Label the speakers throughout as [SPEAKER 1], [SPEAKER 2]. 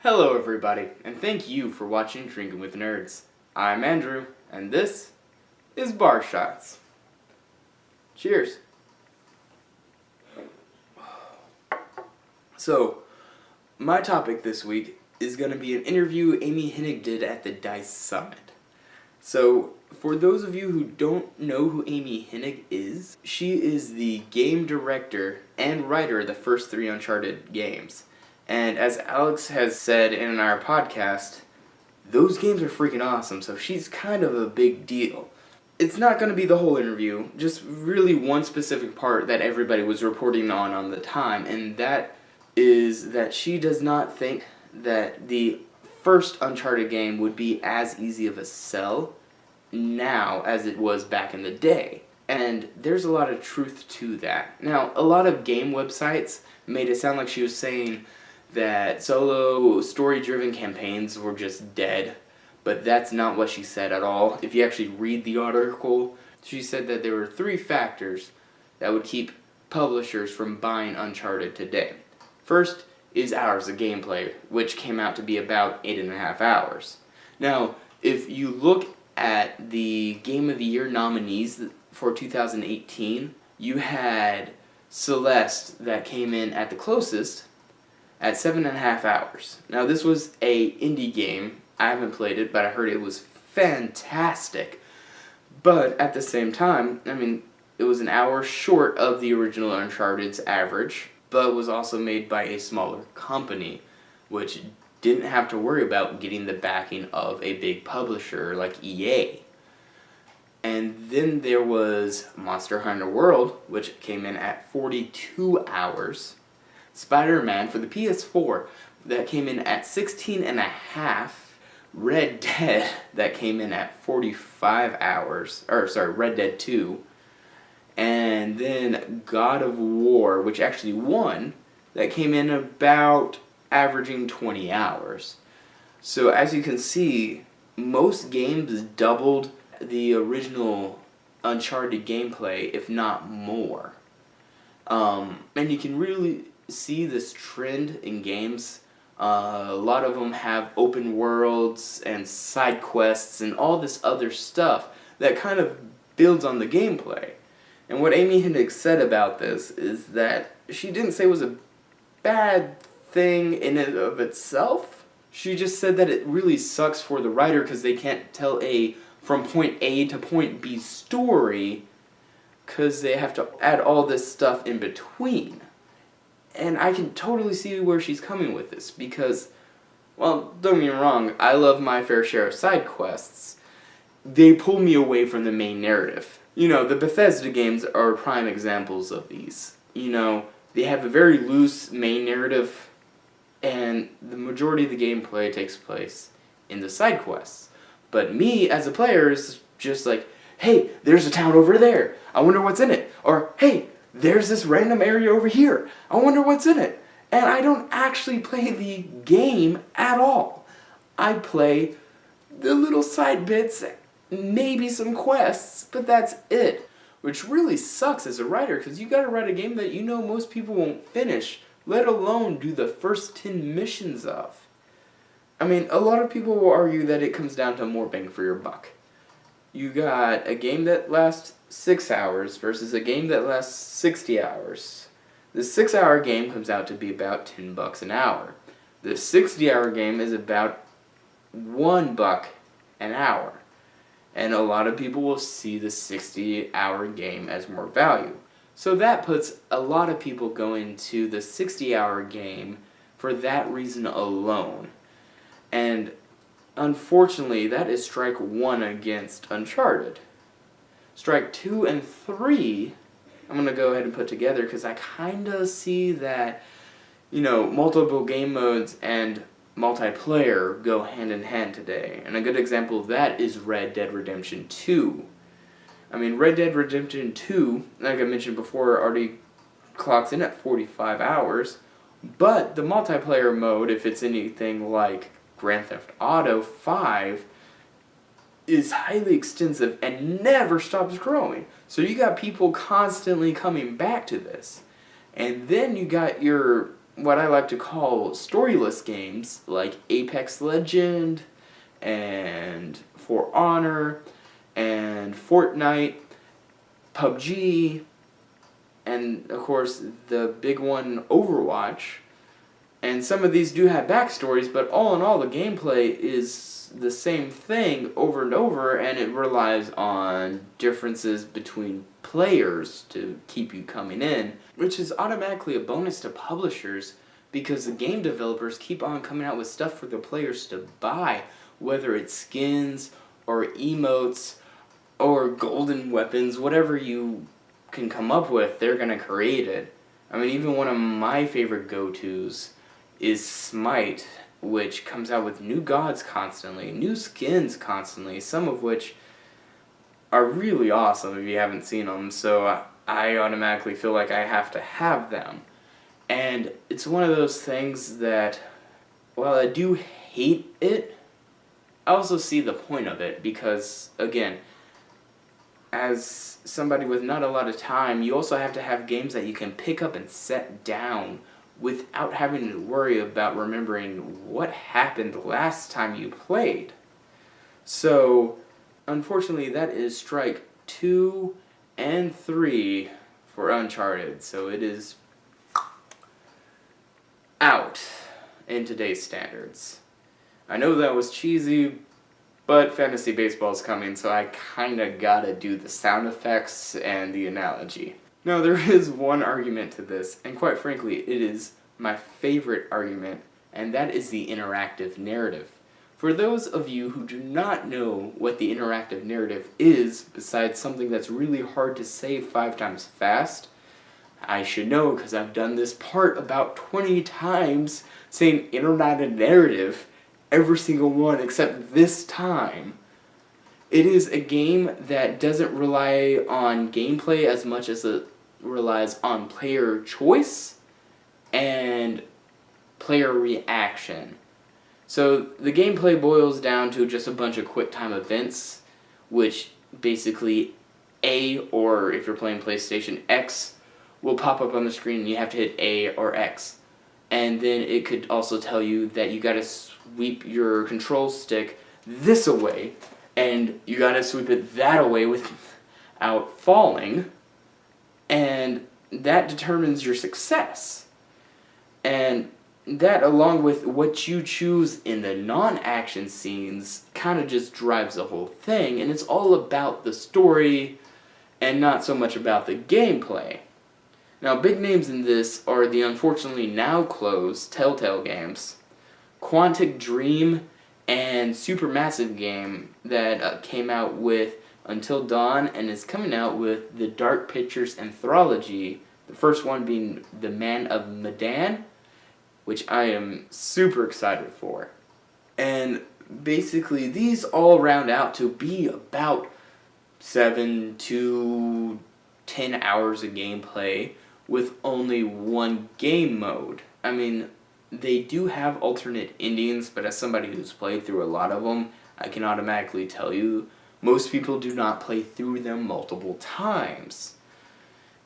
[SPEAKER 1] Hello everybody, and thank you for watching Drinking with Nerds. I'm Andrew, and this is Bar Shots. Cheers. So, my topic this week is going to be an interview Amy Hennig did at the DICE Summit. So, for those of you who don't know who Amy Hennig is, she is the game director and writer of the first 3 Uncharted games. And as Alex has said in our podcast, those games are freaking awesome, so she's kind of a big deal. It's not going to be the whole interview, just really one specific part that everybody was reporting on the time, and that is that she does not think that the first Uncharted game would be as easy of a sell now as it was back in the day. And there's a lot of truth to that. Now, a lot of game websites made it sound like she was saying that solo story-driven campaigns were just dead, but that's not what she said at all. If you actually read the article, she said that there were 3 factors that would keep publishers from buying Uncharted today. First is hours of gameplay, which came out to be about 8.5 hours. Now, if you look at the Game of the Year nominees for 2018, you had Celeste that came in at the closest at 7.5 hours. Now, this was a indie game. I haven't played it, but I heard it was fantastic. But at the same time, it was an hour short of the original Uncharted's average, but was also made by a smaller company, which didn't have to worry about getting the backing of a big publisher like EA. And then there was Monster Hunter World, which came in at 42 hours. Spider-Man for the PS4, that came in at 16.5. Red Dead, that came in at 45 hours. Red Dead 2. And then God of War, which actually won, that came in about averaging 20 hours. So as you can see, most games doubled the original Uncharted gameplay, if not more. And you can really see this trend in games. A lot of them have open worlds and side quests and all this other stuff that kind of builds on the gameplay. And what Amy Hennig said about this is that she didn't say it was a bad thing in and of itself. She just said that it really sucks for the writer because they can't tell a from point A to point B story because they have to add all this stuff in between. And I can totally see where she's coming with this because, well, don't get me wrong, I love my fair share of side quests. They pull me away from the main narrative. The Bethesda games are prime examples of these. They have a very loose main narrative, and the majority of the gameplay takes place in the side quests. But me, as a player, is just like, hey, there's a town over there. I wonder what's in it. Or, hey, there's this random area over here. I wonder what's in it. And I don't actually play the game at all. I play the little side bits, maybe some quests, but that's it. Which really sucks as a writer, because you gotta write a game that most people won't finish, let alone do the first 10 missions of. A lot of people will argue that it comes down to more bang for your buck. You got a game that lasts 6 hours versus a game that lasts 60 hours. The 6-hour game comes out to be about $10 an hour. The 60-hour game is about $1 an hour. And a lot of people will see the 60-hour game as more value. So that puts a lot of people going to the 60-hour game for that reason alone. And unfortunately, that is strike 1 against Uncharted. Strike 2 and 3, I'm going to go ahead and put together because I kind of see that, multiple game modes and multiplayer go hand in hand today. And a good example of that is Red Dead Redemption 2. Red Dead Redemption 2, like I mentioned before, already clocks in at 45 hours. But the multiplayer mode, if it's anything like Grand Theft Auto 5, is highly extensive and never stops growing. So you got people constantly coming back to this. And then you got your what I like to call storyless games like Apex Legend and For Honor and Fortnite, PUBG, and of course the big one, Overwatch. And some of these do have backstories, but all in all the gameplay is the same thing over and over, and it relies on differences between players to keep you coming in, which is automatically a bonus to publishers because the game developers keep on coming out with stuff for the players to buy, whether it's skins or emotes or golden weapons, whatever you can come up with, they're gonna create it. I mean, even one of my favorite go-tos is Smite, which comes out with new gods constantly, new skins constantly, some of which are really awesome if you haven't seen them, so I automatically feel like I have to have them. And it's one of those things that, while I do hate it, I also see the point of it because, again, as somebody with not a lot of time, you also have to have games that you can pick up and set down without having to worry about remembering what happened last time you played. So, unfortunately, that is strike 2 and 3 for Uncharted. So it is out in today's standards. I know that was cheesy, but fantasy baseball is coming, so I kinda gotta do the sound effects and the analogy. Now, there is one argument to this, and quite frankly, it is my favorite argument, and that is the interactive narrative. For those of you who do not know what the interactive narrative is, besides something that's really hard to say 5 times fast, I should know because I've done this part about 20 times saying interactive narrative, every single one except this time. It is a game that doesn't rely on gameplay as much as it relies on player choice and player reaction. So the gameplay boils down to just a bunch of quick time events, which basically A, or if you're playing PlayStation, X will pop up on the screen and you have to hit A or X. And then it could also tell you that you gotta sweep your control stick this away, and you gotta sweep it that away without falling, and that determines your success. And that, along with what you choose in the non-action scenes, kind of just drives the whole thing, and it's all about the story and not so much about the gameplay. Now, big names in this are the unfortunately now closed Telltale games, Quantic Dream, and Supermassive Game that came out with Until Dawn and is coming out with the Dark Pictures Anthology, the first one being The Man of Medan, which I am super excited for. And basically, these all round out to be about 7 to 10 hours of gameplay with only one game mode. I mean, they do have alternate endings, but as somebody who's played through a lot of them, I can automatically tell you, most people do not play through them multiple times.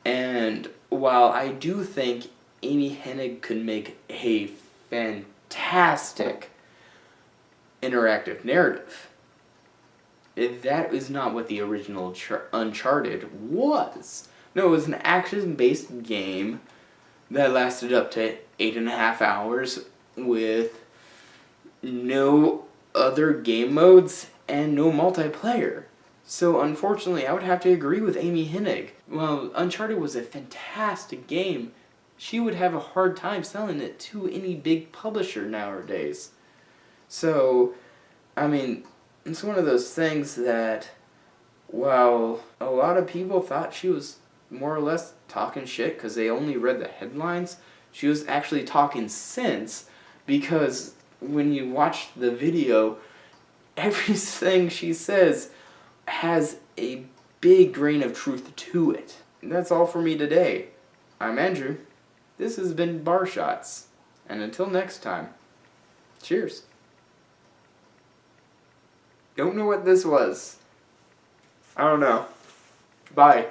[SPEAKER 1] And while I do think Amy Hennig could make a fantastic interactive narrative, that is not what the original Uncharted was. No, it was an action-based game that lasted up to 8.5 hours with no other game modes and no multiplayer. So unfortunately, I would have to agree with Amy Hennig. While Uncharted was a fantastic game, she would have a hard time selling it to any big publisher nowadays. So, I mean, it's one of those things that, while a lot of people thought she was more or less talking shit because they only read the headlines, she was actually talking sense, because when you watch the video, everything she says has a big grain of truth to it. And that's all for me today. I'm Andrew. This has been Bar Shots. And until next time, cheers. Don't know what this was. I don't know. Bye.